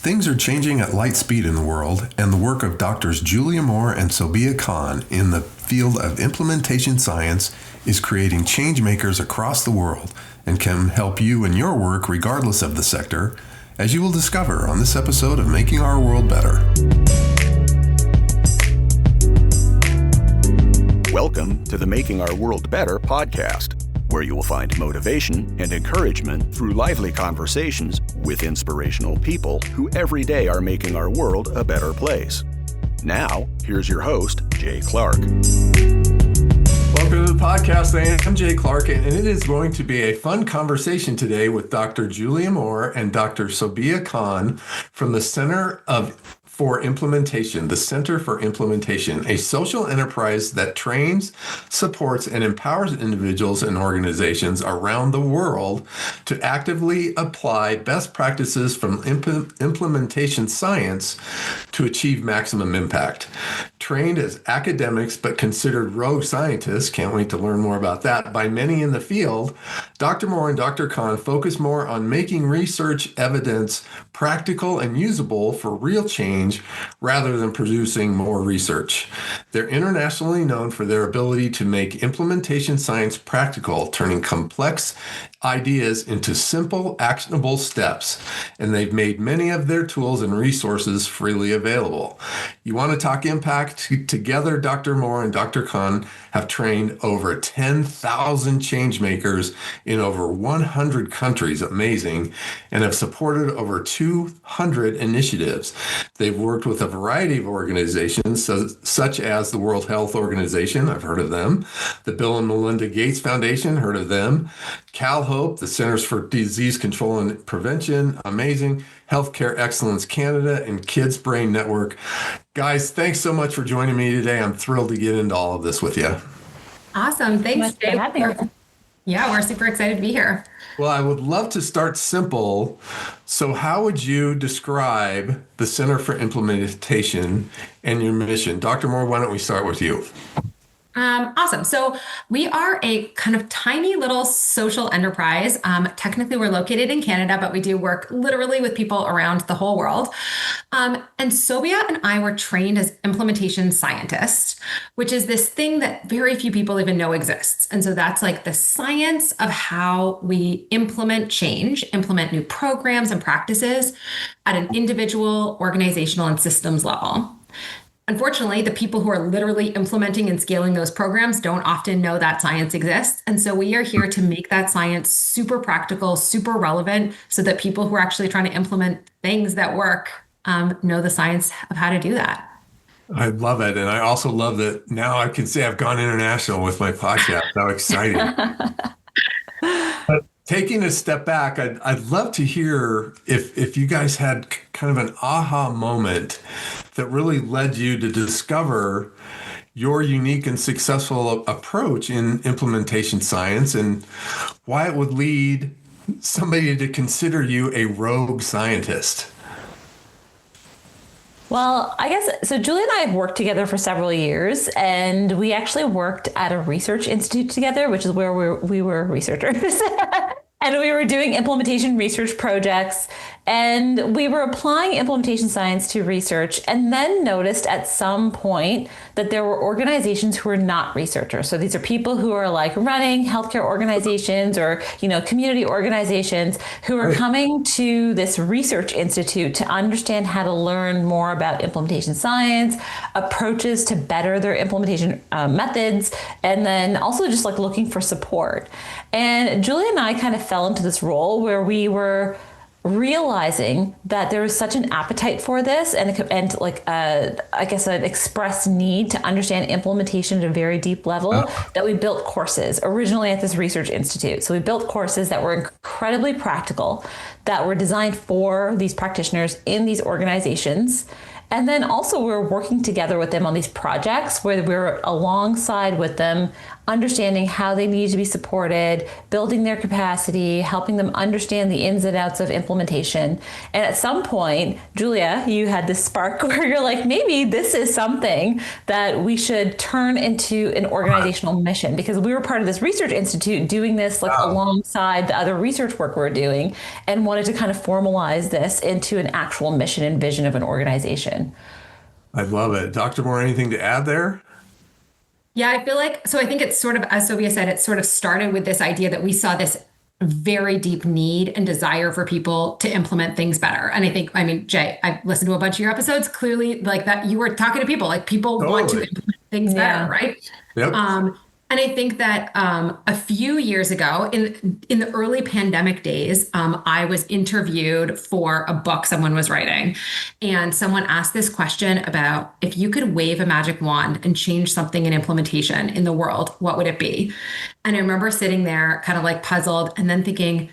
Things are changing at light speed in the world, and the work of Doctors Julia Moore and Sobia Kahn in the field of implementation science is creating changemakers across the world and can help you in your work regardless of the sector, as you will discover on this episode of Making Our World Better. Welcome to the Making Our World Better podcast, where you will find motivation and encouragement through lively conversations with inspirational people who every day are making our world a better place. Now, here's your host, Jay Clark. Welcome to the podcast. I'm Jay Clark, and it is going to be a fun conversation today with Dr. Julia Moore and Dr. Sobia Kahn from the Center for Implementation, the Center for Implementation, a social enterprise that trains, supports, and empowers individuals and organizations around the world to actively apply best practices from implementation science to achieve maximum impact. Trained as academics but considered rogue scientists, can't wait to learn more about that, by many in the field, Dr. Moore and Dr. Kahn focus more on making research evidence practical and usable for real change rather than producing more research. They're internationally known for their ability to make implementation science practical, turning complex ideas into simple, actionable steps, and they've made many of their tools and resources freely available. You want to talk impact? Together, Dr. Moore and Dr. Kahn have trained over 10,000 changemakers in over 100 countries, amazing, and have supported over 200 initiatives. They've worked with a variety of organizations, such as the World Health Organization, I've heard of them, the Bill and Melinda Gates Foundation, heard of them, CalHope, the Centers for Disease Control and Prevention, amazing, Healthcare Excellence Canada, and Kids Brain Network. Guys, thanks so much for joining me today. I'm thrilled to get into all of this with you. Awesome. Thanks, Jay. Yeah, we're super excited to be here. Well, I would love to start simple. So how would you describe the Center for Implementation and your mission? Dr. Moore, why don't we start with you? Awesome. So we are a kind of tiny little social enterprise. Technically, we're located in Canada, but we do work literally with people around the whole world. And Sobia and I were trained as implementation scientists, which is this thing that very few people even know exists. And so that's like the science of how we implement change, implement new programs and practices at an individual, organizational, and systems level. Unfortunately, the people who are literally implementing and scaling those programs don't often know that science exists. And so we are here to make that science super practical, super relevant, so that people who are actually trying to implement things that work know the science of how to do that. I love it. And I also love that now I can say I've gone international with my podcast. How exciting. But taking a step back, I'd love to hear if you guys had kind of an aha moment that really led you to discover your unique and successful approach in implementation science and why it would lead somebody to consider you a rogue scientist. Well, I guess, so Julie and I have worked together for several years, and we actually worked at a research institute together, which is where we were researchers. And we were doing implementation research projects, and we were applying implementation science to research, and then noticed at some point that there were organizations who were not researchers. So these are people who are like running healthcare organizations or, community organizations who are coming to this research institute to understand how to learn more about implementation science, approaches to better their implementation methods, and then also just like looking for support. And Julie and I kind of fell into this role where we were realizing that there was such an appetite for this and like I guess an expressed need to understand implementation at a very deep level that we built courses originally at this research institute. So we built courses that were incredibly practical, that were designed for these practitioners in these organizations. And then also we're working together with them on these projects where we're alongside with them understanding how they need to be supported, building their capacity, helping them understand the ins and outs of implementation. And at some point, Julia, you had this spark where you're like, maybe this is something that we should turn into an organizational mission, because we were part of this research institute doing this like alongside the other research work we're doing, and wanted to kind of formalize this into an actual mission and vision of an organization. I love it. Dr. Moore, anything to add there? Yeah, I feel like, so I think it's sort of, as Sobia said, it sort of started with this idea that we saw this very deep need and desire for people to implement things better. And I think, I mean, Jay, I've listened to a bunch of your episodes, clearly like that you were talking to people, like people want to implement things better, right? Yep. And I think that a few years ago, in the early pandemic days, I was interviewed for a book someone was writing, and someone asked this question about if you could wave a magic wand and change something in implementation in the world, what would it be? And I remember sitting there kind of like puzzled and then thinking,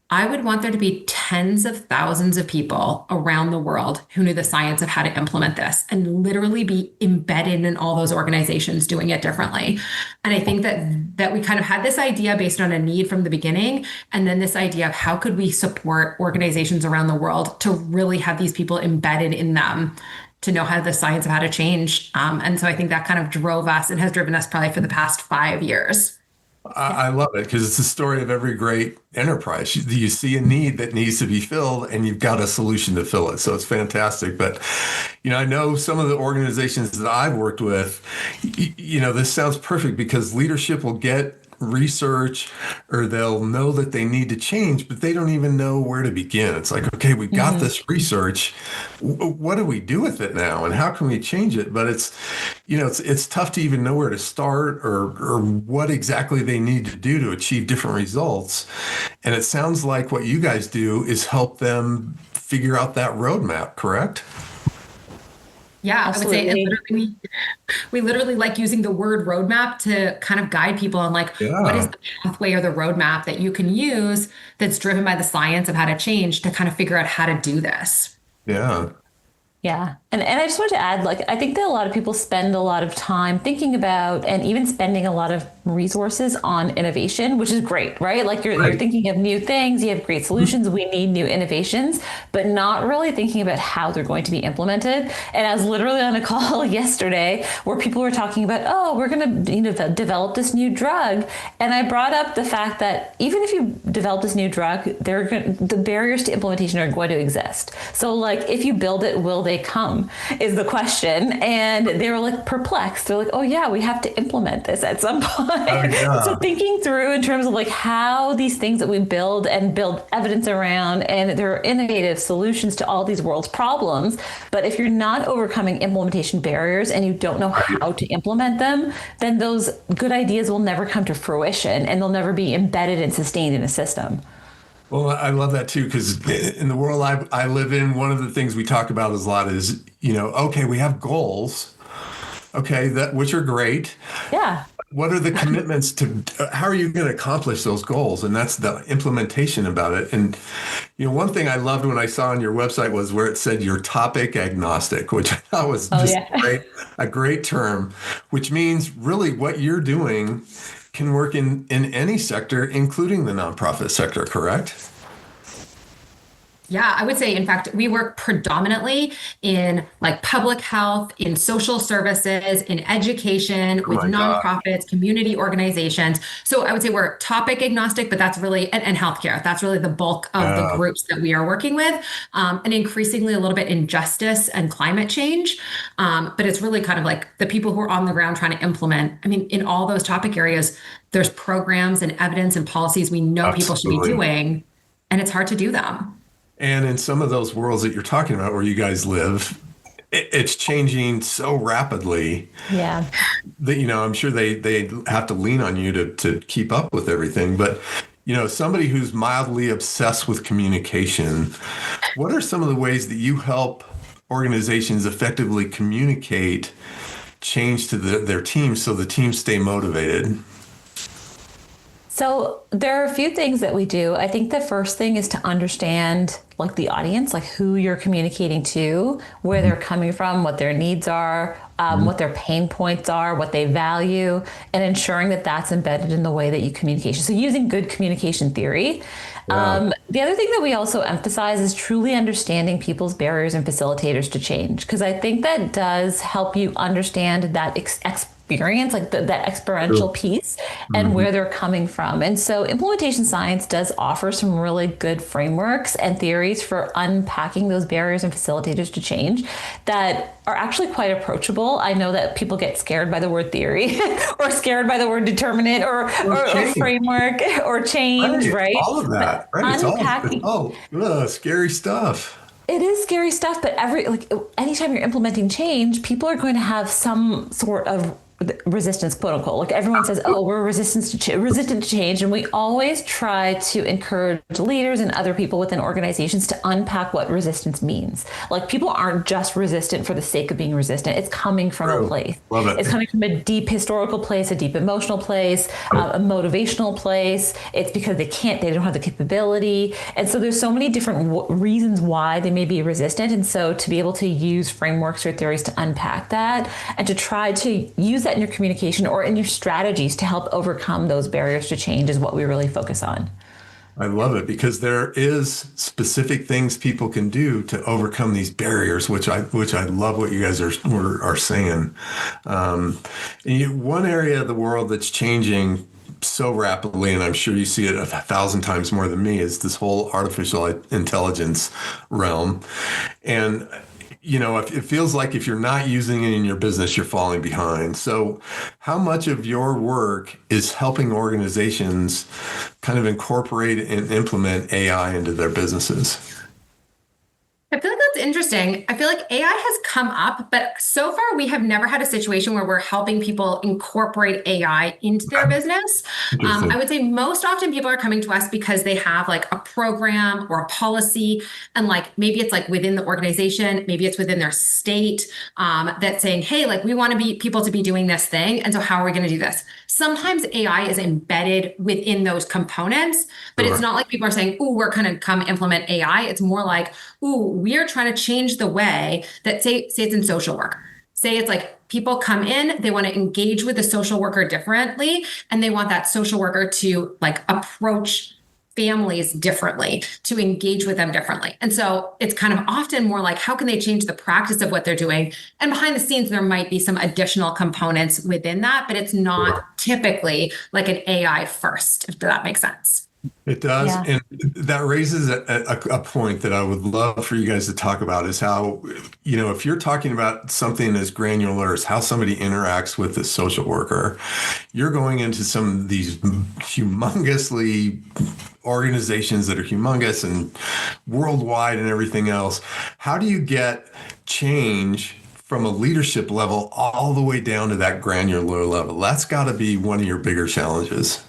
I would want there to be tens of thousands of people around the world who knew the science of how to implement this and literally be embedded in all those organizations doing it differently. And I think that we kind of had this idea based on a need from the beginning, and then this idea of how could we support organizations around the world to really have these people embedded in them to know how the science of how to change. And so I think that kind of drove us and has driven us probably for the past 5 years. I love it because it's the story of every great enterprise. You see a need that needs to be filled and you've got a solution to fill it. So it's fantastic. But, I know some of the organizations that I've worked with, this sounds perfect because leadership will get research or they'll know that they need to change, but they don't even know where to begin. It's like, okay, we got this research. What do we do with it now? And how can we change it? But it's tough to even know where to start or what exactly they need to do to achieve different results. And it sounds like what you guys do is help them figure out that roadmap, correct? Yeah, Absolutely. I would say we literally like using the word roadmap to kind of guide people on like, what is the pathway or the roadmap that you can use that's driven by the science of how to change to kind of figure out how to do this. Yeah. Yeah. And I just want to add, like, I think that a lot of people spend a lot of time thinking about and even spending a lot of resources on innovation, which is great, right? Like you're thinking of new things, you have great solutions, we need new innovations, but not really thinking about how they're going to be implemented. And I was literally on a call yesterday where people were talking about, oh, we're going to, develop this new drug. And I brought up the fact that even if you develop this new drug, the barriers to implementation are going to exist. So like, if you build it, will they come is the question. And they were like perplexed. They're like, oh yeah, we have to implement this at some point. So thinking through in terms of like how these things that we build and build evidence around, and there are innovative solutions to all these world's problems. But if you're not overcoming implementation barriers and you don't know how to implement them, then those good ideas will never come to fruition and they'll never be embedded and sustained in a system. Well, I love that too, because in the world I live in, one of the things we talk about a lot is, okay, we have goals, okay, which are great. Yeah. What are the commitments to, how are you going to accomplish those goals? And that's the implementation about it. And, one thing I loved when I saw on your website was where it said you're topic agnostic, which I thought was just a great term, which means really what you're doing can work in any sector, including the nonprofit sector, correct? Yeah, I would say, in fact, we work predominantly in like public health, in social services, in education, with nonprofits, community organizations. So I would say we're topic agnostic, but that's really, and healthcare, that's really the bulk of the groups that we are working with, and increasingly a little bit in justice and climate change. But it's really kind of like the people who are on the ground trying to implement. I mean, in all those topic areas, there's programs and evidence and policies we know people should be doing, and it's hard to do them. And in some of those worlds that you're talking about where you guys live, it's changing so rapidly. Yeah. That, I'm sure they have to lean on you to keep up with everything. But, somebody who's mildly obsessed with communication, what are some of the ways that you help organizations effectively communicate change to their teams so the teams stay motivated? So there are a few things that we do. I think the first thing is to understand like the audience, like who you're communicating to, where they're coming from, what their needs are, what their pain points are, what they value, and ensuring that that's embedded in the way that you communicate. So using good communication theory. Yeah. The other thing that we also emphasize is truly understanding people's barriers and facilitators to change, because I think that does help you understand that experience, like that experiential piece and Mhm. where they're coming from. And so implementation science does offer some really good frameworks and theories for unpacking those barriers and facilitators to change that are actually quite approachable. I know that people get scared by the word theory or scared by the word determinant or Change. framework or change, Right. right? All of But that. Right. It's unpacking all scary stuff. it is scary stuff, but anytime you're implementing change, people are going to have some sort of resistance, quote unquote. Like everyone says, oh, we're resistant to change. And we always try to encourage leaders and other people within organizations to unpack what resistance means. Like people aren't just resistant for the sake of being resistant. It's coming from a place. Love it. It's coming from a deep historical place, a deep emotional place, a motivational place. It's because they don't have the capability. And so there's so many different reasons why they may be resistant. And so to be able to use frameworks or theories to unpack that and to try to use that in your communication or in your strategies to help overcome those barriers to change is what we really focus on. I love it because there is specific things people can do to overcome these barriers, which I love what you guys are saying. One area of the world that's changing so rapidly, and I'm sure you see it 1,000 times more than me, is this whole artificial intelligence realm. And it feels like if you're not using it in your business, you're falling behind. So how much of your work is helping organizations kind of incorporate and implement AI into their businesses? I feel like that's interesting. I feel like AI has come up, but so far we have never had a situation where we're helping people incorporate AI into their business. I Interesting. would say most often people are coming to us because they have like a program or a policy, and like maybe it's like within the organization, maybe it's within their state, that's saying, hey, like we want to be people to be doing this thing. And so how are we going to do this? Sometimes AI is embedded within those components, but it's Sure. not like people are saying, oh, we're going to come implement AI. It's more like, ooh, we are trying to change the way that say it's in social work. Say it's like people come in, they want to engage with the social worker differently, and they want that social worker to like approach families differently, to engage with them differently. And so it's kind of often more like, how can they change the practice of what they're doing? And behind the scenes, there might be some additional components within that, but it's not typically like an AI first, if that makes sense. It does. Yeah. And that raises a point that I would love for you guys to talk about is how, if you're talking about something as granular as how somebody interacts with a social worker, you're going into some of these humongously organizations that are humongous and worldwide and everything else. How do you get change from a leadership level all the way down to that granular level? That's got to be one of your bigger challenges.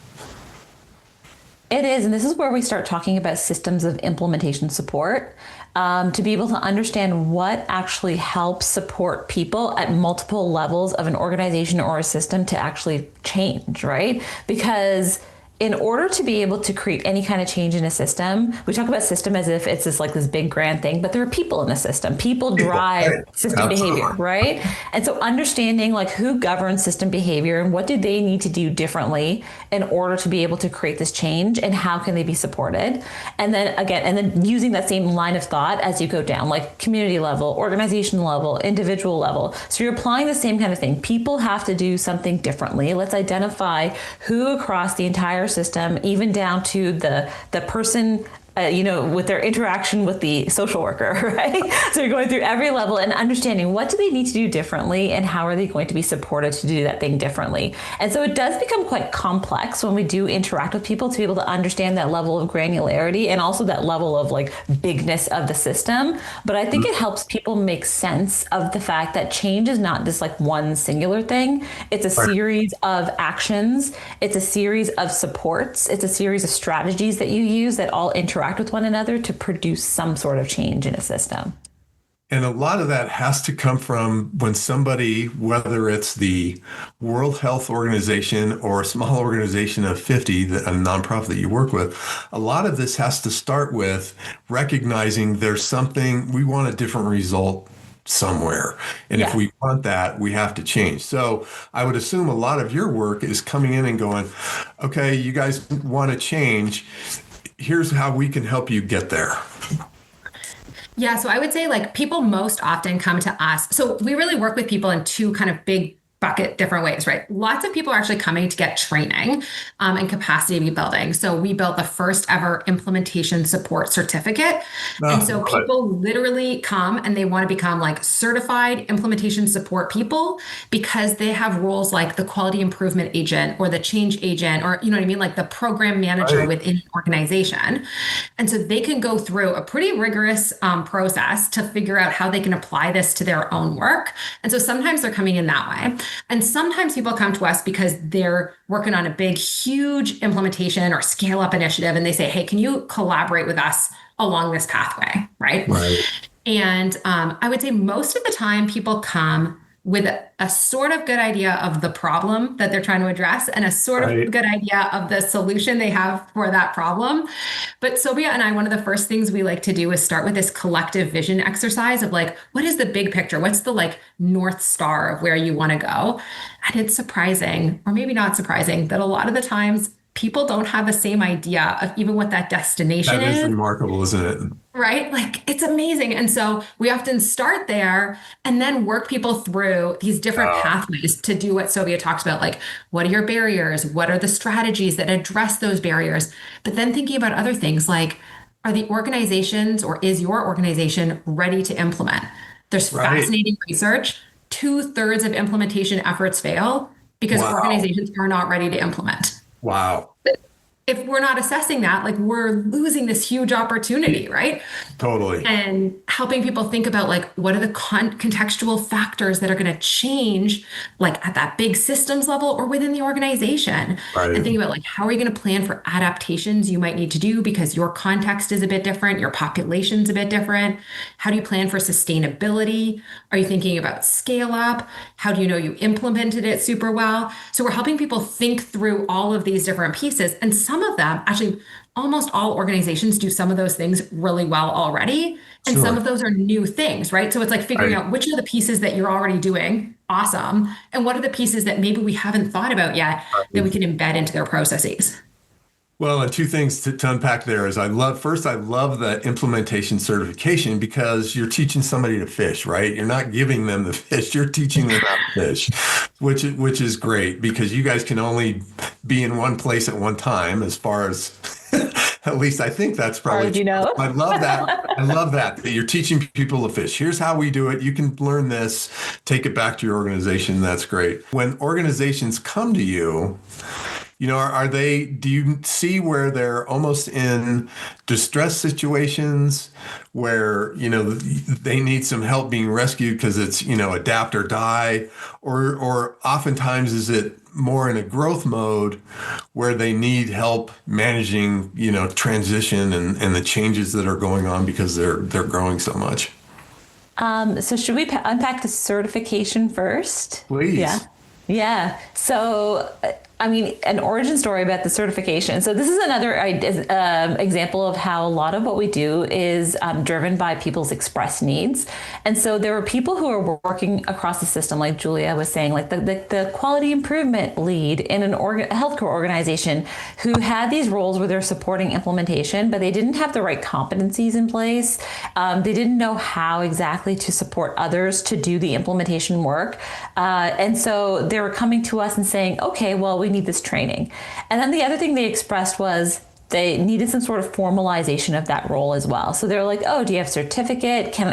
It is. And this is where we start talking about systems of implementation support, to be able to understand what actually helps support people at multiple levels of an organization or a system to actually change, right? Because in order to be able to create any kind of change in a system, we talk about system as if it's this big grand thing, but there are people in the system. People drive Right. system behavior, right? And so understanding like who governs system behavior and what do they need to do differently in order to be able to create this change and how can they be supported? And then using that same line of thought as you go down, like community level, organization level, individual level. So you're applying the same kind of thing. People have to do something differently. Let's identify who across the entire system, even down to the person with their interaction with the social worker, right? So you're going through every level and understanding what do they need to do differently and how are they going to be supported to do that thing differently. And so it does become quite complex when we do interact with people to be able to understand that level of granularity and also that level of like bigness of the system. But I think it helps people make sense of the fact that change is not this like one singular thing. It's a series of actions. It's a series of supports. It's a series of strategies that you use that all interact with one another to produce some sort of change in a system. And a lot of that has to come from when somebody, whether it's the World Health Organization or a small organization of 50, a nonprofit that you work with, a lot of this has to start with recognizing there's something, we want a different result somewhere. And if Yeah. we want that, we have to change. So I would assume a lot of your work is coming in and going, okay, you guys want to change. Here's how we can help you get there. Yeah, so I would say like people most often come to us. So we really work with people in two kind of big bucket different ways, right? Lots of people are actually coming to get training and capacity building. So we built the first ever implementation support certificate. And so Love it. people literally come and they want to become like certified implementation support people because they have roles like the quality improvement agent or the change agent, or you know what I mean, like the program manager Right. within an organization. And so they can go through a pretty rigorous process to figure out how they can apply this to their own work. And so sometimes they're coming in that way. And sometimes people come to us because they're working on a big, huge implementation or scale up initiative. And they say, hey, can you collaborate with us along this pathway? Right. Right. And I would say most of the time people come with a sort of good idea of the problem that they're trying to address and a sort of Right. good idea of the solution they have for that problem. But Sobia and I, one of the first things we like to do is start with this collective vision exercise of like, what is the big picture? What's the like North Star of where you want to go? And it's surprising, or maybe not surprising, that a lot of the times people don't have the same idea of even what that destination That is is. remarkable, isn't it? Right? Like it's amazing. And so we often start there and then work people through these different Wow. pathways to do what Sylvia talks about. Like, what are your barriers? What are the strategies that address those barriers? But then thinking about other things like, are the organizations or is your organization ready to implement? There's Right. fascinating research. Two-thirds of implementation efforts fail because Wow. organizations are not ready to implement. Wow. If we're not assessing that, like we're losing this huge opportunity, right? Totally. And helping people think about like what are the contextual factors that are going to change like at that big systems level or within the organization, and Right. thinking about like how are you going to plan for adaptations you might need to do because your context is a bit different, your population's a bit different. How do you plan for sustainability? Are you thinking about scale up? How do you know you implemented it super well? So we're helping people think through all of these different pieces, and some of them actually, almost all organizations do some of those things really well already. And some Sure. of those are new things, right? So it's like figuring Right. out which are the pieces that you're already doing awesome, and what are the pieces that maybe we haven't thought about yet that we can embed into their processes. Well, and two things to unpack there is I love the implementation certification because you're teaching somebody to fish, right? You're not giving them the fish, you're teaching them how to fish, which is great because you guys can only be in one place at one time as far as at least I think that's Or probably as you true. know. I love that. I love that you're teaching people to fish. Here's how we do it. You can learn this, take it back to your organization. That's great. When organizations come to you, are they, do you see where they're almost in distress situations where, they need some help being rescued because it's, adapt or die? Or oftentimes is it more in a growth mode where they need help managing, transition and the changes that are going on because they're growing so much? So should we unpack the certification first? Yeah. Please. Yeah. So, I mean, an origin story about the certification. So this is another example of how a lot of what we do is driven by people's express needs. And so there are people who are working across the system, like Julia was saying, like the quality improvement lead in a healthcare organization who had these roles where they're supporting implementation, but they didn't have the right competencies in place. They didn't know how exactly to support others to do the implementation work. And so they were coming to us and saying, okay, well, we need this training. And then the other thing they expressed was they needed some sort of formalization of that role as well. So they're like, oh, do you have a certificate? Can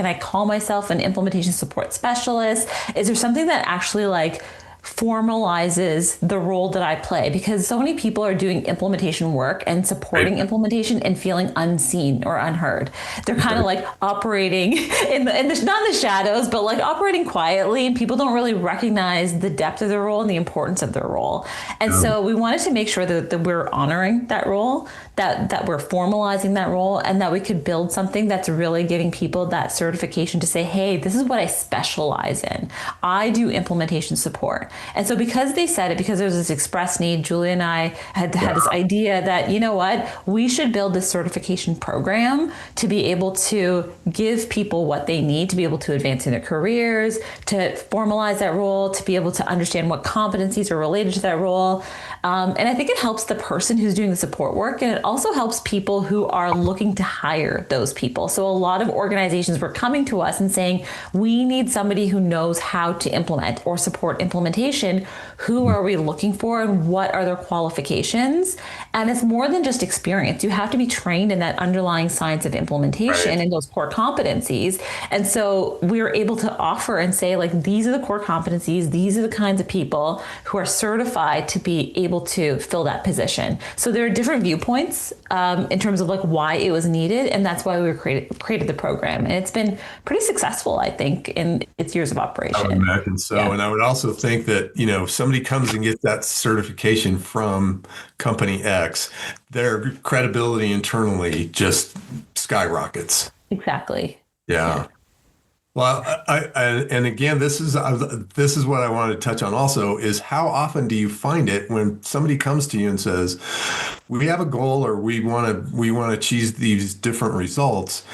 I call myself an implementation support specialist? Is there something that actually like formalizes the role that I play, because so many people are doing implementation work and supporting implementation and feeling unseen or unheard. They're kind of like operating not in the shadows, but like operating quietly, and people don't really recognize the depth of their role and the importance of their role. And so we wanted to make sure that we're honoring that role, that we're formalizing that role, and that we could build something that's really giving people that certification to say, hey, this is what I specialize in. I do implementation support. And so because they said it, because there was this express need, Julia and I had this idea that, you know what, we should build this certification program to be able to give people what they need to be able to advance in their careers, to formalize that role, to be able to understand what competencies are related to that role. And I think it helps the person who's doing the support work, and it also helps people who are looking to hire those people. So a lot of organizations were coming to us and saying, we need somebody who knows how to implement or support implementation. Who are we looking for, and what are their qualifications? And it's more than just experience. You have to be trained in that underlying science of implementation and those core competencies. And so we were able to offer and say, like, these are the core competencies. These are the kinds of people who are certified to be able to fill that position. So there are different viewpoints in terms of like why it was needed. And that's why we created the program. And it's been pretty successful, I think, in its years of operation. I would imagine so. Yeah. And I would also think that, you know, if somebody comes and gets that certification from company X, their credibility internally just skyrockets. Exactly. Yeah. Well, and again, this is what I wanted to touch on also, is how often do you find it when somebody comes to you and says, we have a goal, or we want to achieve these different results,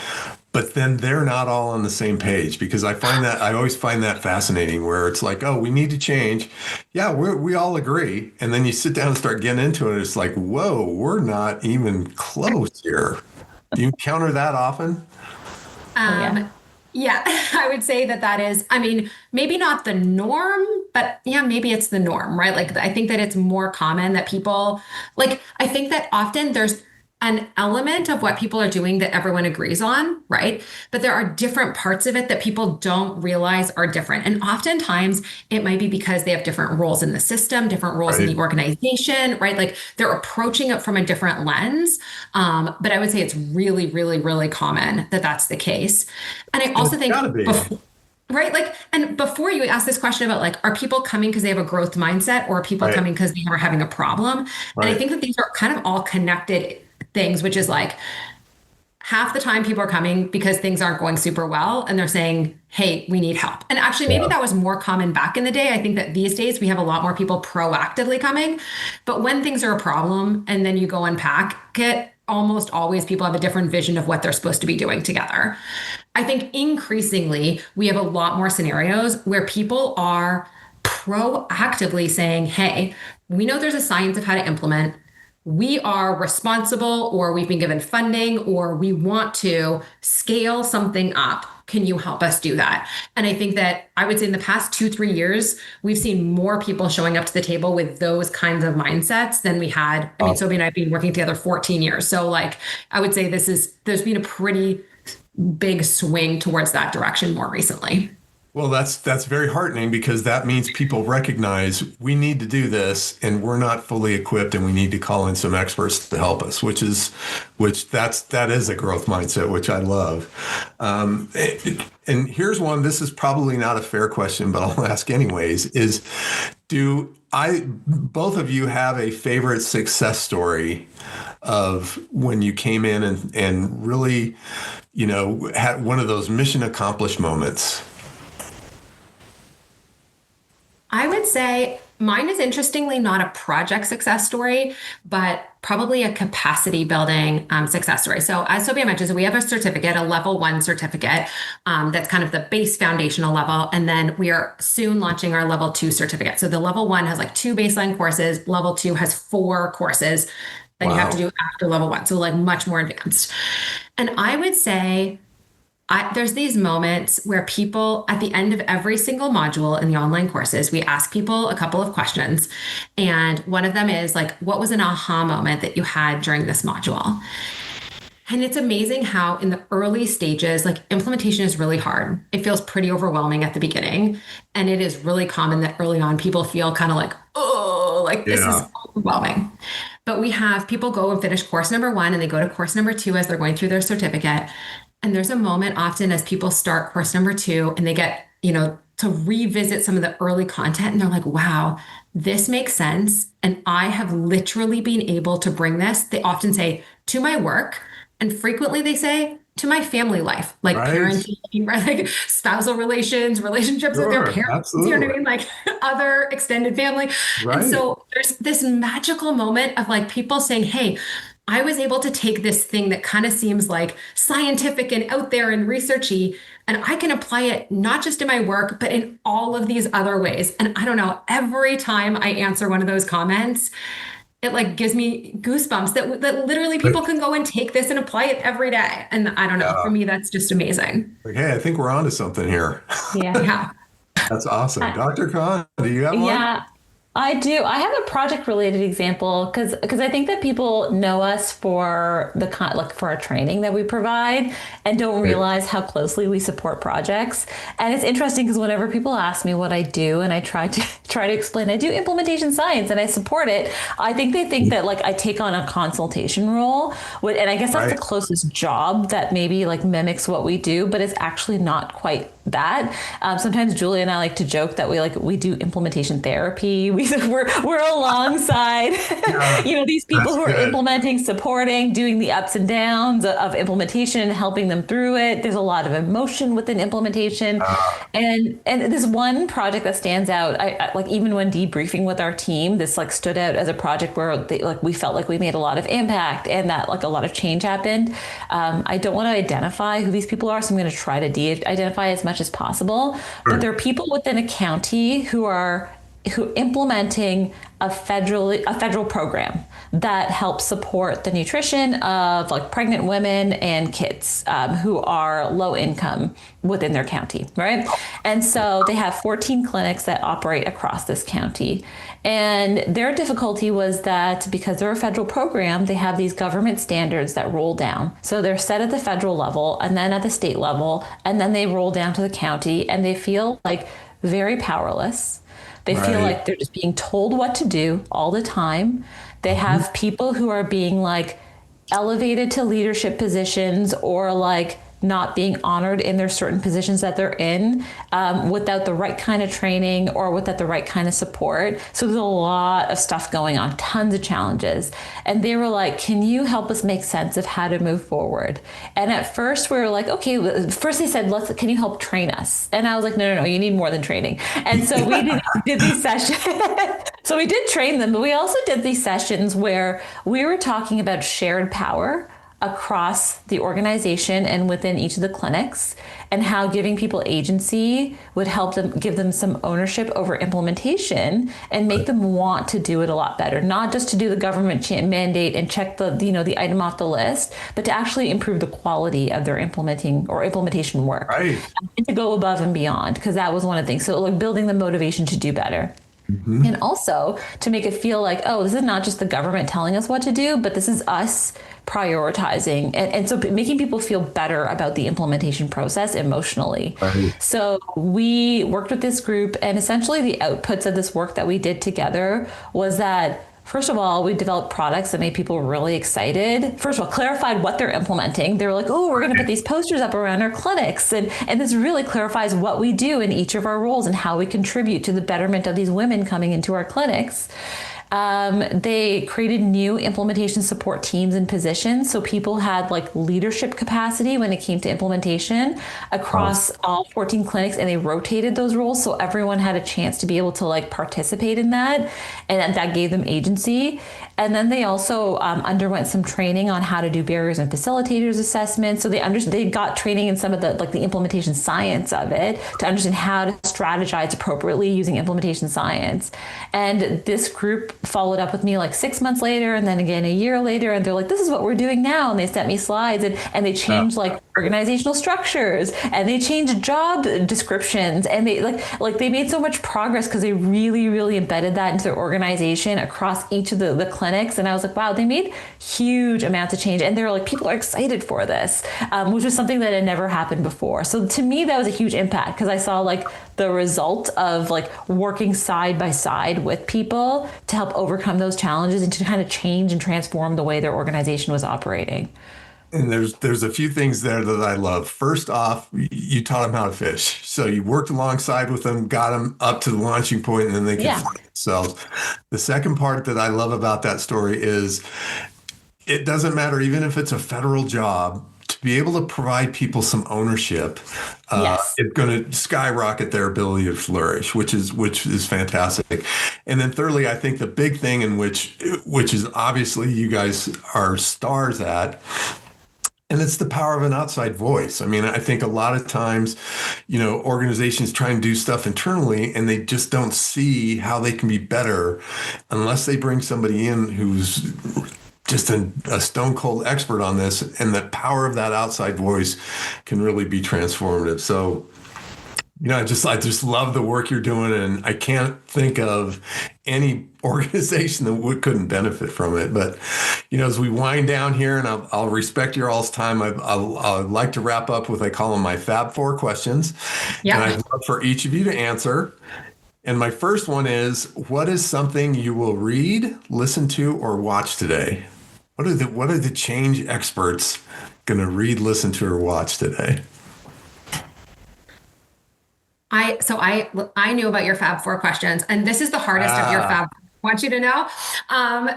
but then they're not all on the same page? Because I always find that fascinating, where it's like, oh, we need to change. Yeah, we all agree. And then you sit down and start getting into it. It's like, whoa, we're not even close here. Do you encounter that often? Yeah, I would say that is, I mean, maybe not the norm, but yeah, maybe it's the norm, right? Like, I think that it's more common that people, like, I think that often there's an element of what people are doing that everyone agrees on, right? But there are different parts of it that people don't realize are different. And oftentimes it might be because they have different roles in the system, different roles in the organization, right? Like, they're approaching it from a different lens. But I would say it's really, really, really common that that's the case. And I also think right? Like, and before you ask this question about, like, are people coming because they have a growth mindset, or are people coming because they are having a problem? And I think that these are kind of all connected things, which is like, half the time people are coming because things aren't going super well, and they're saying, hey, we need help. And actually, maybe that was more common back in the day. I think that these days we have a lot more people proactively coming. But when things are a problem and then you go unpack it, almost always people have a different vision of what they're supposed to be doing together. I think increasingly we have a lot more scenarios where people are proactively saying, hey, we know there's a science of how to implement. We are responsible, or we've been given funding, or we want to scale something up. Can you help us do that? And I think that I would say in the past 2-3 years, we've seen more people showing up to the table with those kinds of mindsets than we had. I mean, Sobia and I have been working together 14 years. So, like, I would say there's been a pretty big swing towards that direction more recently. Well, that's very heartening, because that means people recognize we need to do this and we're not fully equipped, and we need to call in some experts to help us, that is a growth mindset, which I love. And here's one, this is probably not a fair question, but I'll ask anyways, is both of you have a favorite success story of when you came in and really, you know, had one of those mission accomplished moments? I would say mine is interestingly not a project success story, but probably a capacity building success story. So as Sobia mentioned, we have a certificate, a level 1 certificate, that's kind of the base foundational level. And then we are soon launching our level 2 certificate. So the level 1 has like 2 baseline courses. Level 2 has 4 courses that you have to do after level 1. So, like, much more advanced. And I would say there's these moments where people, at the end of every single module in the online courses, we ask people a couple of questions. And one of them is like, what was an aha moment that you had during this module? And it's amazing how in the early stages, like implementation is really hard. It feels pretty overwhelming at the beginning. And it is really common that early on people feel kind of like, oh, like this is Yeah. overwhelming. But we have people go and finish course number one and they go to course number two as they're going through their certificate. And there's a moment often as people start course number two and they get, to revisit some of the early content and they're like, wow, this makes sense. And I have literally been able to bring this, they often say, to my work. And frequently they say, to my family life, like Right. parenting, right? Like spousal relations, relationships with their Sure. parents, you know what I Absolutely. mean? Like other extended family. And Right. so there's this magical moment of like people saying, hey, I was able to take this thing that kind of seems like scientific and out there and researchy, and I can apply it not just in my work, but in all of these other ways. And I don't know, every time I answer one of those comments, it like gives me goosebumps that literally But, people can go and take this and apply it every day. And I don't know, for yeah. me, that's just amazing. Like, hey, I think we're onto something here. Yeah. Yeah. That's awesome. Dr. Kahn, do you have one? Yeah, I do. I have a project related example because I think that people know us for like for our training that we provide and don't Right. realize how closely we support projects. And it's interesting because whenever people ask me what I do and I try to explain I do implementation science and I support it, I think they think that like I take on a consultation role, and I guess that's the Right. closest job that maybe like mimics what we do, but it's actually not quite that. Sometimes Julie and I like to joke that we do implementation therapy. We're alongside, Yeah. these people That's who are good. implementing, supporting, doing the ups and downs of implementation, and helping them through it. There's a lot of emotion within implementation, and this one project that stands out. I like even when debriefing with our team, this like stood out as a project where we felt like we made a lot of impact and that like a lot of change happened. I don't want to identify who these people are, so I'm going to try to de-identify as much as possible. But Sure. there are people within a county who implementing a federal program that helps support the nutrition of like pregnant women and kids who are low income within their county, right? And so they have 14 clinics that operate across this county. And their difficulty was that because they're a federal program, they have these government standards that roll down. So they're set at the federal level and then at the state level, and then they roll down to the county, and they feel like very powerless. They feel Right. like they're just being told what to do all the time. They have people who are being like elevated to leadership positions or like not being honored in their certain positions that they're in without the right kind of training or without the right kind of support. So there's a lot of stuff going on, tons of challenges. And they were like, can you help us make sense of how to move forward? And at first we were like, okay, first they said, can you help train us? And I was like, no, you need more than training. And so we did these sessions. So we did train them, but we also did these sessions where we were talking about shared power across the organization and within each of the clinics, and how giving people agency would help them, give them some ownership over implementation and make them want to do it a lot better, not just to do the government mandate and check the item off the list, but to actually improve the quality of their implementation work, Right. and to go above and beyond, because that was one of the things. So like building the motivation to do better. And also to make it feel like, oh, this is not just the government telling us what to do, but this is us prioritizing. And so making people feel better about the implementation process emotionally. Right. So we worked with this group, and essentially the outputs of this work that we did together was that, first of all, we developed products that made people really excited. First of all, clarified what they're implementing. They were like, oh, we're going to put these posters up around our clinics. And this really clarifies what we do in each of our roles and how we contribute to the betterment of these women coming into our clinics. They created new implementation support teams and positions. So people had like leadership capacity when it came to implementation across all 14 clinics, and they rotated those roles. So everyone had a chance to be able to like participate in that. And that gave them agency. And then they also underwent some training on how to do barriers and facilitators assessments. So they got training in some of the implementation science of it to understand how to strategize appropriately using implementation science. And this group followed up with me like 6 months later, and then again a year later, and they're like, this is what we're doing now. And they sent me slides, and they changed like organizational structures, and they changed job descriptions, and they they made so much progress because they really embedded that into their organization across each of the clinics. And I was like, wow, they made huge amounts of change, and they're like, people are excited for this, which was something that had never happened before. So to me, that was a huge impact because I saw like the result of like working side by side with people to help overcome those challenges and to kind of change and transform the way their organization was operating. And there's a few things there that I love. First off, you taught them how to fish. So you worked alongside with them, got them up to the launching point, and then they can fly themselves. The second part that I love about that story is it doesn't matter, even if it's a federal job, to be able to provide people some ownership, it's going to skyrocket their ability to flourish, which is fantastic. And then thirdly, I think the big thing in which is obviously you guys are stars at, and it's the power of an outside voice. I mean, I think a lot of times, organizations try and do stuff internally and they just don't see how they can be better unless they bring somebody in who's just a stone cold expert on this. And the power of that outside voice can really be transformative. So, I just love the work you're doing, and I can't think of any organization that couldn't benefit from it. But, as we wind down here, and I'll respect your all's time, I'd like to wrap up with, I call them my Fab Four questions. Yeah. And I'd love for each of you to answer. And my first one is, what is something you will read, listen to, or watch today? What are the change experts going to read, listen to, or watch today? I knew about your Fab Four questions, and this is the hardest of your Fab. I want you to know.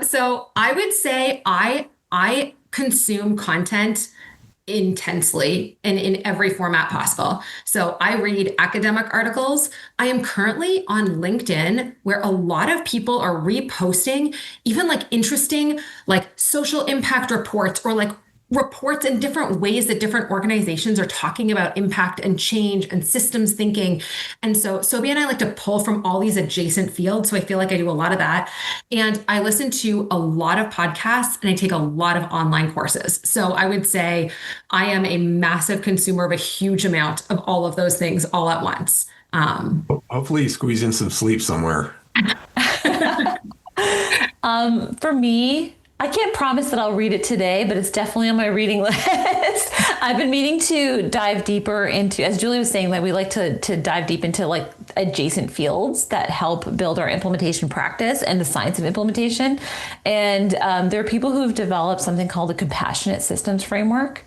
So I would say I consume content intensely and in every format possible. So I read academic articles. I am currently on LinkedIn, where a lot of people are reposting even like interesting like social impact reports, or like reports in different ways that different organizations are talking about impact and change and systems thinking. And so Sobia and I like to pull from all these adjacent fields. So I feel like I do a lot of that. And I listen to a lot of podcasts and I take a lot of online courses. So I would say I am a massive consumer of a huge amount of all of those things all at once. Hopefully you squeeze in some sleep somewhere. For me, I can't promise that I'll read it today, but it's definitely on my reading list. I've been meaning to dive deeper into, as Julie was saying, that we like to dive deep into like adjacent fields that help build our implementation practice and the science of implementation. And there are people who've developed something called the compassionate systems framework,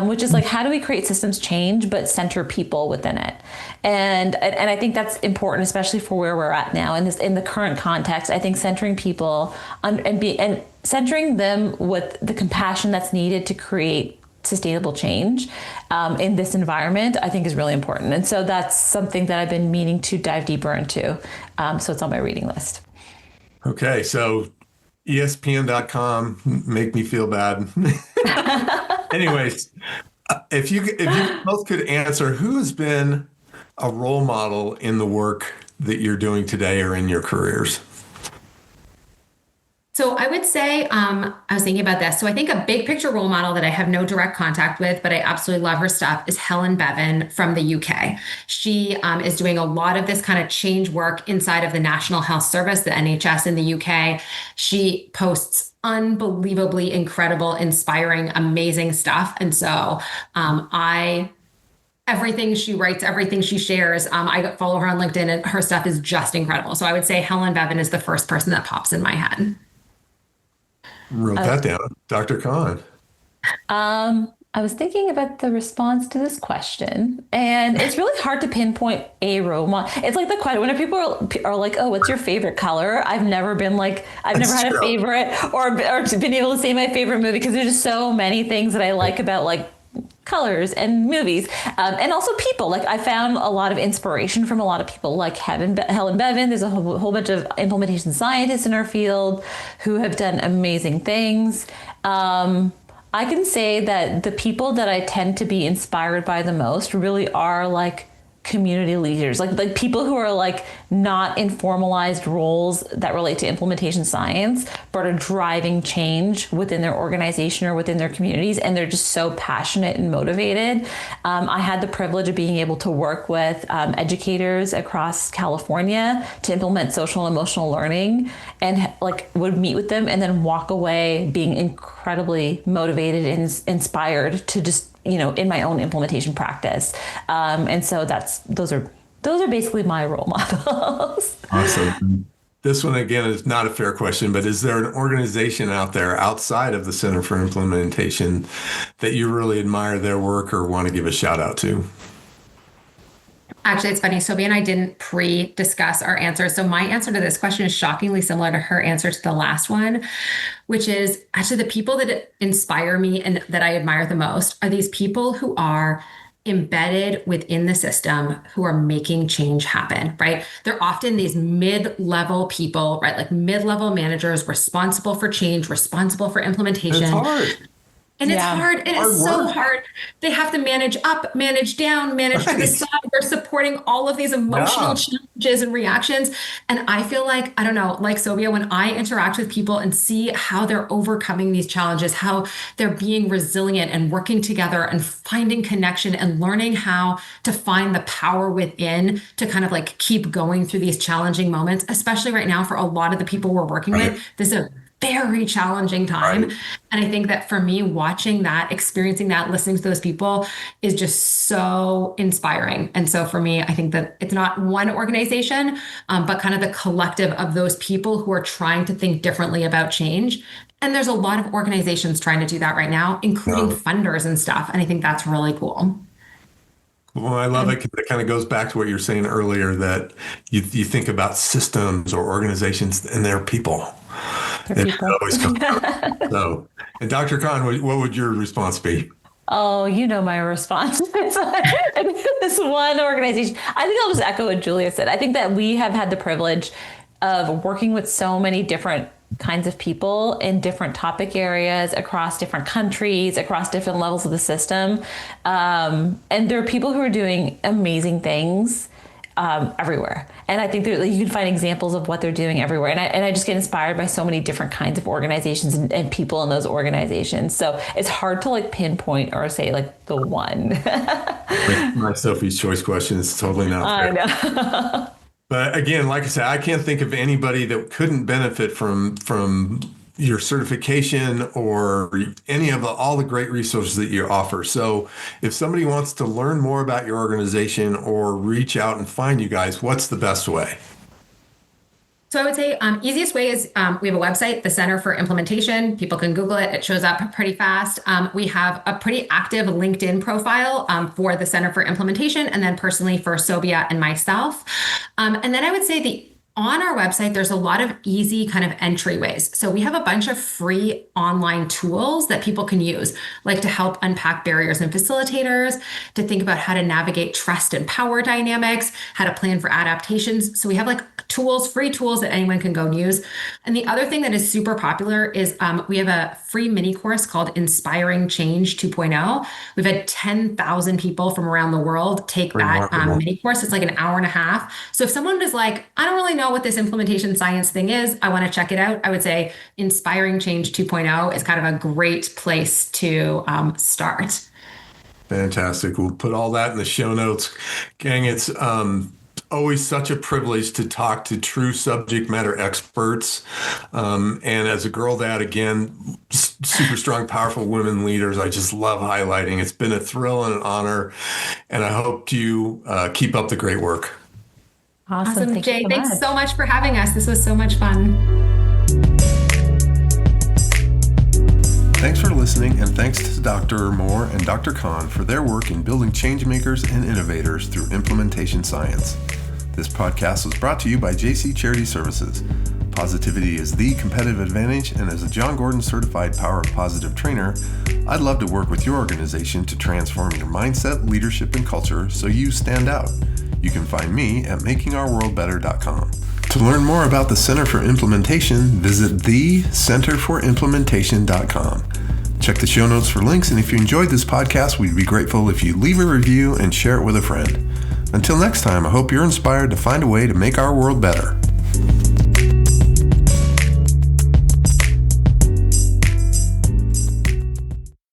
which is like, how do we create systems change but center people within it? And I think that's important, especially for where we're at now in the current context. I think centering people and centering them with the compassion that's needed to create sustainable change in this environment, I think is really important. And so that's something that I've been meaning to dive deeper into. So it's on my reading list. Okay, so ESPN.com, make me feel bad. Anyways, if you both could answer, who has been a role model in the work that you're doing today or in your careers? So I would say, I was thinking about this. So I think a big picture role model that I have no direct contact with, but I absolutely love her stuff, is Helen Bevan from the UK. She is doing a lot of this kind of change work inside of the National Health Service, the NHS in the UK. She posts unbelievably incredible, inspiring, amazing stuff. And so everything she writes, everything she shares, I follow her on LinkedIn, and her stuff is just incredible. So I would say Helen Bevan is the first person that pops in my head. Wrote that down. Dr. Kahn. I was thinking about the response to this question, and it's really hard to pinpoint a role model. It's like the question when people are like, "Oh, what's your favorite color?" I've never had a favorite or been able to say my favorite movie, because there's just so many things that I like about like colors and movies, and also people. Like I found a lot of inspiration from a lot of people like Helen Bevan. There's a whole bunch of implementation scientists in our field who have done amazing things. I can say that the people that I tend to be inspired by the most really are like community leaders, like people who are like not in formalized roles that relate to implementation science, but are driving change within their organization or within their communities. And they're just so passionate and motivated. I had the privilege of being able to work with educators across California to implement social and emotional learning, and like would meet with them and then walk away being incredibly motivated and inspired to just, in my own implementation practice. And so those are basically my role models. Awesome. This one, again, is not a fair question, but is there an organization out there outside of the Center for Implementation that you really admire their work or want to give a shout out to? Actually, it's funny. Sobia and I didn't pre-discuss our answers. So my answer to this question is shockingly similar to her answer to the last one, which is actually the people that inspire me and that I admire the most are these people who are embedded within the system, who are making change happen, right? They're often these mid-level people, right? Like mid-level managers responsible for change, responsible for implementation. It's hard. And it's hard. And it's so hard. They have to manage up, manage down, manage to the side. They're supporting all of these emotional challenges and reactions. And I feel like, I don't know, like Sobia, when I interact with people and see how they're overcoming these challenges, how they're being resilient and working together and finding connection and learning how to find the power within to kind of like keep going through these challenging moments, especially right now for a lot of the people we're working with, this is a very challenging time. And I think that for me, watching that, experiencing that, listening to those people is just so inspiring. And so for me, I think that it's not one organization, but kind of the collective of those people who are trying to think differently about change. And there's a lot of organizations trying to do that right now, including funders and stuff. And I think that's really cool. Well, I love it. It kind of goes back to what you're saying earlier, that you think about systems or organizations and they're people. It always comes out. So, and Dr. Kahn, what would your response be? Oh, my response. This one organization. I think I'll just echo what Julia said. I think that we have had the privilege of working with so many different kinds of people in different topic areas across different countries, across different levels of the system. And there are people who are doing amazing things everywhere. And I think that you can find examples of what they're doing everywhere. And I just get inspired by so many different kinds of organizations and people in those organizations. So it's hard to like pinpoint or say like the one. My Sophie's Choice question is totally not fair. I know. But again, like I said, I can't think of anybody that couldn't benefit from your certification or any of all the great resources that you offer. So if somebody wants to learn more about your organization or reach out and find you guys, what's the best way? So I would say easiest way is we have a website, the Center for Implementation. People can Google it. It shows up pretty fast. We have a pretty active LinkedIn profile for the Center for Implementation, and then personally for Sobia and myself. And then I would say on our website, there's a lot of easy kind of entryways. So we have a bunch of free online tools that people can use, like to help unpack barriers and facilitators, to think about how to navigate trust and power dynamics, how to plan for adaptations. So we have like free tools that anyone can go and use. And the other thing that is super popular is we have a free mini course called Inspiring Change 2.0. We've had 10,000 people from around the world take that mini course. It's like an hour and a half. So if someone is like, I don't really know what this implementation science thing is, I want to check it out, I would say Inspiring Change 2.0 is kind of a great place to start. Fantastic. We'll put all that in the show notes. Gang, it's always such a privilege to talk to true subject matter experts. And as a girl dad, again, super strong, powerful women leaders, I just love highlighting. It's been a thrill and an honor. And I hope you keep up the great work. Awesome. Jay, thanks so much for having us. This was so much fun. Thanks for listening, and thanks to Dr. Moore and Dr. Kahn for their work in building changemakers and innovators through implementation science. This podcast was brought to you by JC Charity Services. Positivity is the competitive advantage, and as a John Gordon certified Power of Positive trainer, I'd love to work with your organization to transform your mindset, leadership, and culture so you stand out. You can find me at makingourworldbetter.com. To learn more about the Center for Implementation, visit thecenterforimplementation.com. Check the show notes for links, and if you enjoyed this podcast, we'd be grateful if you leave a review and share it with a friend. Until next time, I hope you're inspired to find a way to make our world better.